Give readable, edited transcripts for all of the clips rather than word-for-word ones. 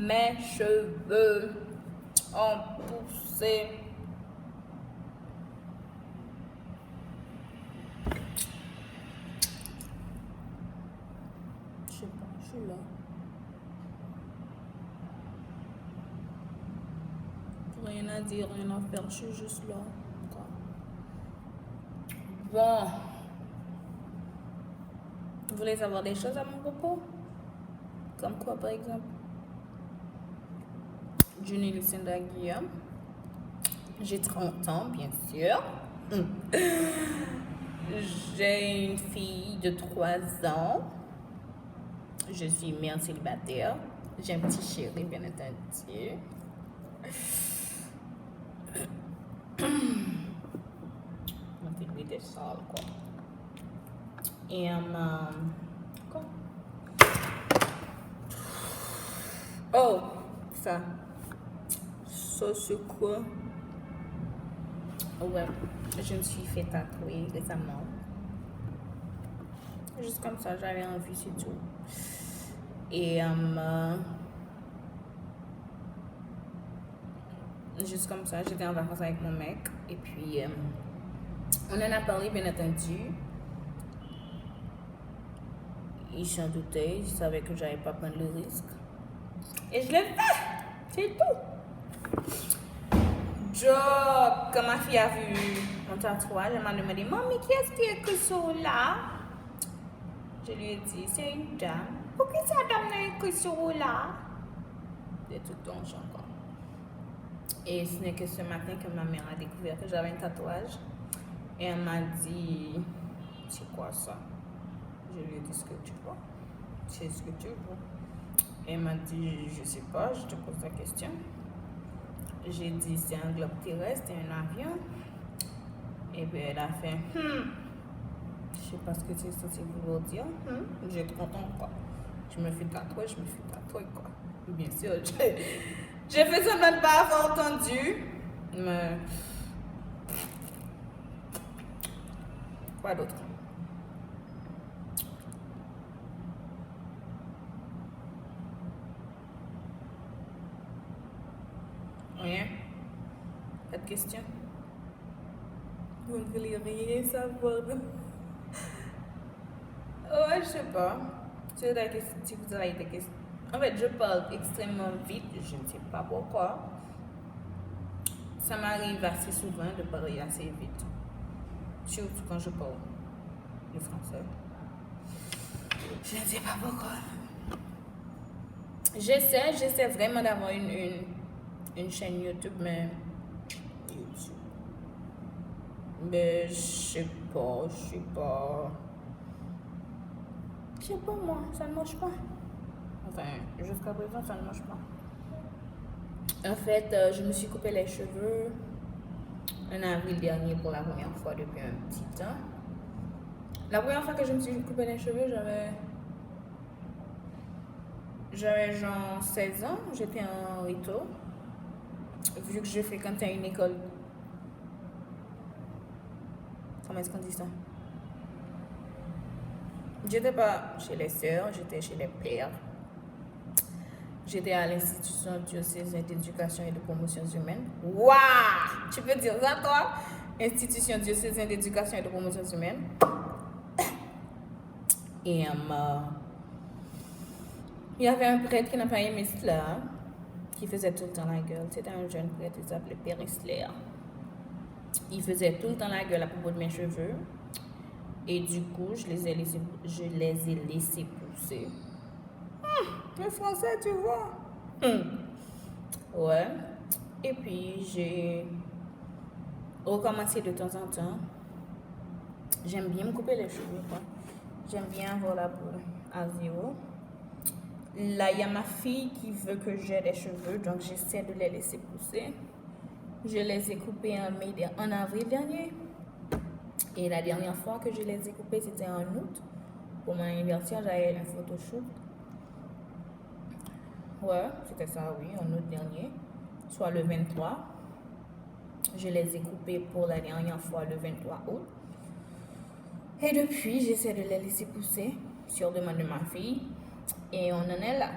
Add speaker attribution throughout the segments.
Speaker 1: mes cheveux ont poussé. Je sais pas, je suis là. Rien à dire, rien à faire, je suis juste là. Bon. Vous voulez savoir des choses à mon propos? Comme quoi, par exemple? Johnny Lucinda Guillaume. J'ai 30 ans, bien sûr. J'ai une fille de 3 ans. Je suis mère célibataire. J'ai un petit chéri, bien entendu. On était sale, quoi. Et, quoi? Oh, ça. Ça, c'est quoi? Ouais, je me suis fait tatouer récemment. Juste comme ça, j'avais envie, c'est tout. Et, juste comme ça, j'étais en vacances avec mon mec. Et puis, on en a parlé, bien entendu. Il s'en doutait, il savait que j'allais pas prendre le risque. Et je l'ai fait! C'est tout! Donc, quand ma fille a vu mon tatouage, elle m'a demandé, Maman, qui est-ce qui est écrit sur là? Je lui ai dit, c'est une dame. Pourquoi cette dame n'a écrit sur là? C'est tout ton genre, quoi. Et ce n'est que ce matin que ma mère a découvert que j'avais un tatouage. Et elle m'a dit, c'est quoi ça? Je lui ai dit ce que tu vois. C'est ce que tu vois. Et elle m'a dit, je sais pas, je te pose la question. J'ai dit, c'est un globe terrestre, c'est un avion. Et puis elle a fait, je sais pas ce que c'est censé vouloir dire. J'ai 30 ans, quoi. Je me fais tatouer, quoi. Bien sûr, j'ai fait semblant de pas avoir entendu. Mais. Quoi d'autre? Rien? Pas de questions? Vous ne voulez rien savoir de... Ouais, je sais pas. Si vous avez des questions. En fait, je parle extrêmement vite, je ne sais pas pourquoi. Ça m'arrive assez souvent de parler assez vite. Surtout quand je parle le français. Je ne sais pas pourquoi. J'essaie vraiment d'avoir une chaîne YouTube, mais je sais pas, moi, ça ne marche pas. Enfin, jusqu'à présent, ça ne marche pas. En fait, je me suis coupé les cheveux en avril dernier pour la première fois depuis un petit temps. La première fois que je me suis coupé les cheveux, j'avais genre 16 ans, j'étais en Rito. Vu que je fréquentais une école. Comment est-ce qu'on dit ça? J'étais pas chez les sœurs, j'étais chez les pères. J'étais à l'institution diocésaine d'éducation et de promotion humaine. Waouh! Tu peux dire ça, toi? Institution diocésaine d'éducation et de promotion humaine. Et il y avait un prêtre qui n'a pas aimé cela, qui faisait tout le temps la gueule. C'était un jeune prêtre, il s'appelait Père Isler. Il faisait tout le temps la gueule à propos de mes cheveux. Et du coup, je les ai laissés pousser. Le français, tu vois. Ouais. Et puis, j'ai recommencé de temps en temps. J'aime bien me couper les cheveux, quoi. J'aime bien avoir la peau à zéro. Là, il y a ma fille qui veut que j'ai des cheveux, donc j'essaie de les laisser pousser. Je les ai coupés en avril dernier. Et la dernière fois que je les ai coupés, c'était en août. Pour mon anniversaire, j'avais un photoshoot. Ouais, c'était ça, oui, en août dernier. Soit le 23. Je les ai coupés pour la dernière fois le 23 août. Et depuis, j'essaie de les laisser pousser sur demande de ma fille. Et on en est là.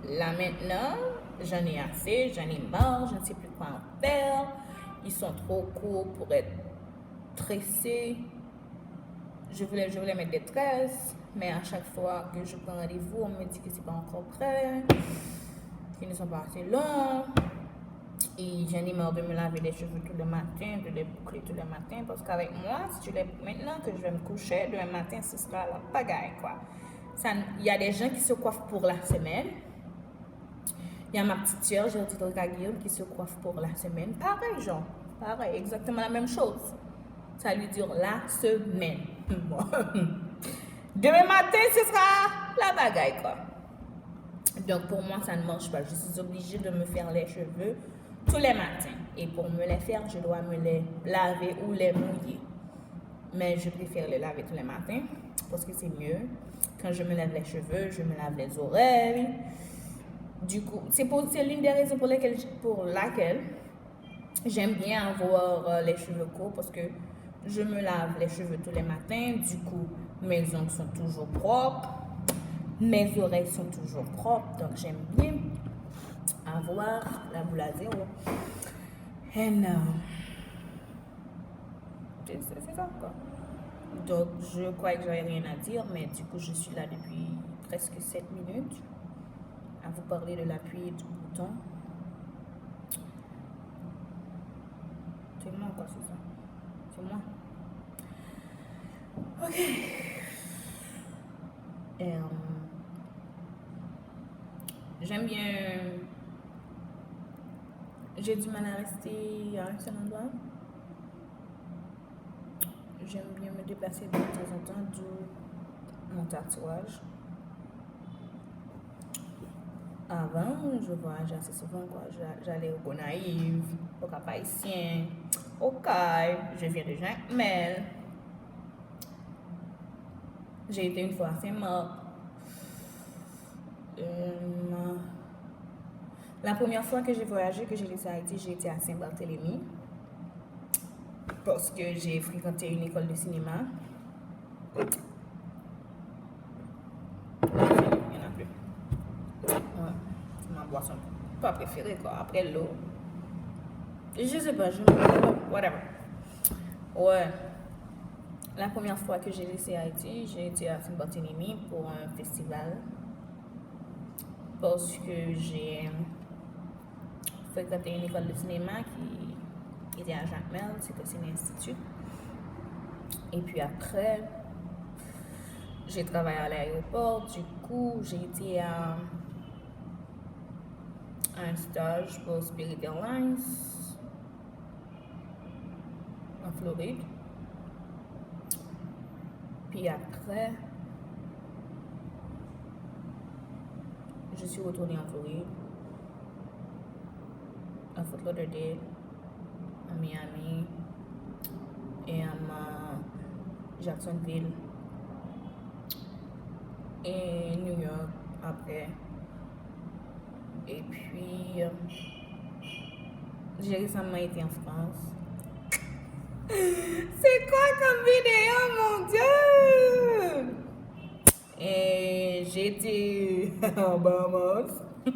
Speaker 1: Là maintenant, j'en ai assez, j'en ai marre, je ne sais plus quoi en faire. Ils sont trop courts pour être tressés. Je voulais mettre des tresses, mais à chaque fois que je prends rendez-vous, on me dit que c'est pas encore prêt, qu'ils ne sont pas assez longs. Et j'en ai marre de me laver les cheveux tout le matin, de les boucler tout le matin, parce qu'avec moi, si tu les maintenant que je vais me coucher, demain matin, ce sera la pagaille, quoi. Il y a des gens qui se coiffent pour la semaine. Il y a ma petite soeur, Gertrude Guillaume, qui se coiffe pour la semaine. Pareil, genre. Pareil, exactement la même chose. Ça lui dure la semaine. Demain matin, ce sera la bagaille, quoi. Donc, pour moi, ça ne marche pas. Je suis obligée de me faire les cheveux tous les matins. Et pour me les faire, je dois me les laver ou les mouiller. Mais je préfère les laver tous les matins parce que c'est mieux. Quand je me lave les cheveux, je me lave les oreilles. Du coup, c'est l'une des raisons pour laquelle j'aime bien avoir les cheveux courts parce que je me lave les cheveux tous les matins. Du coup, mes ongles sont toujours propres. Mes oreilles sont toujours propres. Donc, j'aime bien avoir la boule à zéro. And, c'est ça, quoi. Donc, je crois que j'avais rien à dire, mais du coup, je suis là depuis presque 7 minutes à vous parler de l'appui du bouton. C'est moi, quoi, c'est ça. C'est moi. Ok. J'aime bien. J'ai du mal à rester à un seul endroit. J'aime bien me déplacer de temps en temps, d'où mon tatouage. Avant, je voyageais assez souvent, quoi. J'allais au Gonaïve, au Cap-Haïtien, au Caille. Je viens de Jacmel. J'ai été une fois à Saint-Marc. La première fois que j'ai voyagé, que j'ai laissé Haïti, j'ai été à Saint-Barthélemy. Parce que j'ai fréquenté une école de cinéma. Là, il n'y en a plus. Ouais, c'est ma boisson pas préférée, quoi. Après l'eau. Je sais pas, whatever. Ouais. La première fois que j'ai laissé Haïti, j'ai été à Saint-Barthélemy pour un festival. Parce que j'ai fréquenté une école de cinéma qui était à Jacmel, c'était Ciné Institut. Et puis après, j'ai travaillé à l'aéroport, du coup, j'ai été à un stage pour Spirit Airlines en Floride. Puis après, je suis retournée en Floride, à Fort Lauderdale, à Miami et à Jacksonville et New York après. Et puis, j'ai récemment été en France. C'est quoi comme vidéo, mon Dieu? Et j'ai été en Bahamas. Oh my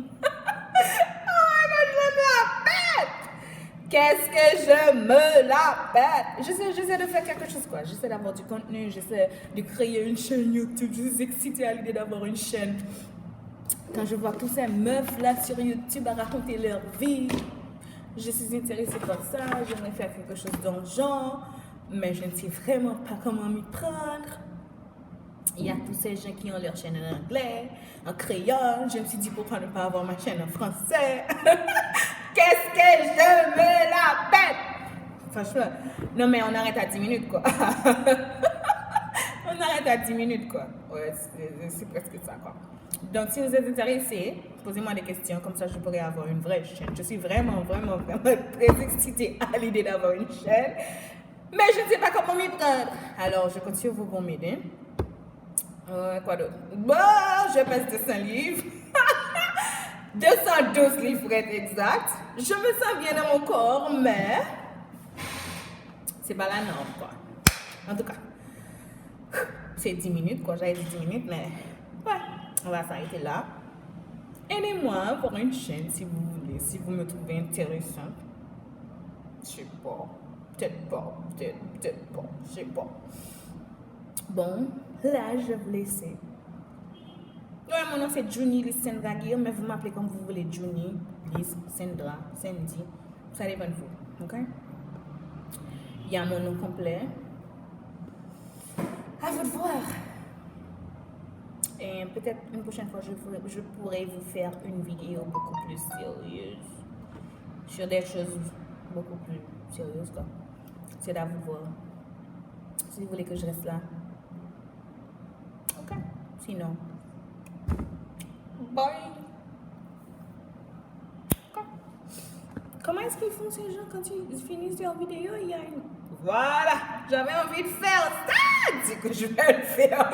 Speaker 1: God, je me la pète! Qu'est-ce que je me la pète! J'essaie de faire quelque chose, quoi. J'essaie d'avoir du contenu, j'essaie de créer une chaîne YouTube. Je suis excitée à l'idée d'avoir une chaîne. Quand je vois tous ces meufs là sur YouTube à raconter leur vie, je suis intéressée par ça, j'aimerais faire quelque chose dans le genre, mais je ne sais vraiment pas comment m'y prendre. Il y a tous ces gens qui ont leur chaîne en anglais, en créole. Je me suis dit pourquoi ne pas avoir ma chaîne en français. Qu'est-ce que je me la pète! Franchement, non mais on arrête à 10 minutes, quoi. On arrête à 10 minutes, quoi. Ouais, c'est presque ça, quoi. Donc, si vous êtes intéressés, posez-moi des questions, comme ça je pourrais avoir une vraie chaîne. Je suis vraiment très excitée à l'idée d'avoir une chaîne, mais je ne sais pas comment m'y prendre. Alors, je continue vous pour m'aider. Quoi d'autre? Bon, je pèse 200 livres. 212 livres pour être exact. Je me sens bien dans mon corps, mais c'est pas la norme, quoi. En tout cas, c'est 10 minutes, quoi. J'avais dit 10 minutes, mais ouais, on va s'arrêter là. Aidez-moi à avoir une chaîne si vous voulez, si vous me trouvez intéressante. Je sais pas. Peut-être pas. Peut-être pas. Je sais pas. Bon, là, je vais vous laisser. Ouais, mon nom c'est Juni Liz Sandra Guillaume, mais vous m'appelez comme vous voulez. Juni, Liz, Sandra, Sandy. Ça dépend de vous. Ok? Il y a mon nom complet. À vous de voir. Et peut-être une prochaine fois, je pourrais vous faire une vidéo beaucoup plus sérieuse. Sur des choses beaucoup plus sérieuses, quoi. C'est à vous de voir. Si vous voulez que je reste là. Ok. Sinon. Bye. Comment est-ce qu'ils font ces gens quand ils finissent leur vidéo? Il y a une... Voilà, j'avais envie de faire ça. C'est que je vais le faire.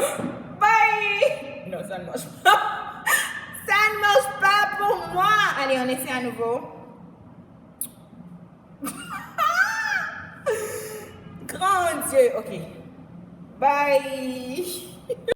Speaker 1: Bye. Non, ça ne marche pas. Ça ne marche pas pour moi. Allez, on essaie à nouveau. Grand Dieu. Ok. Bye.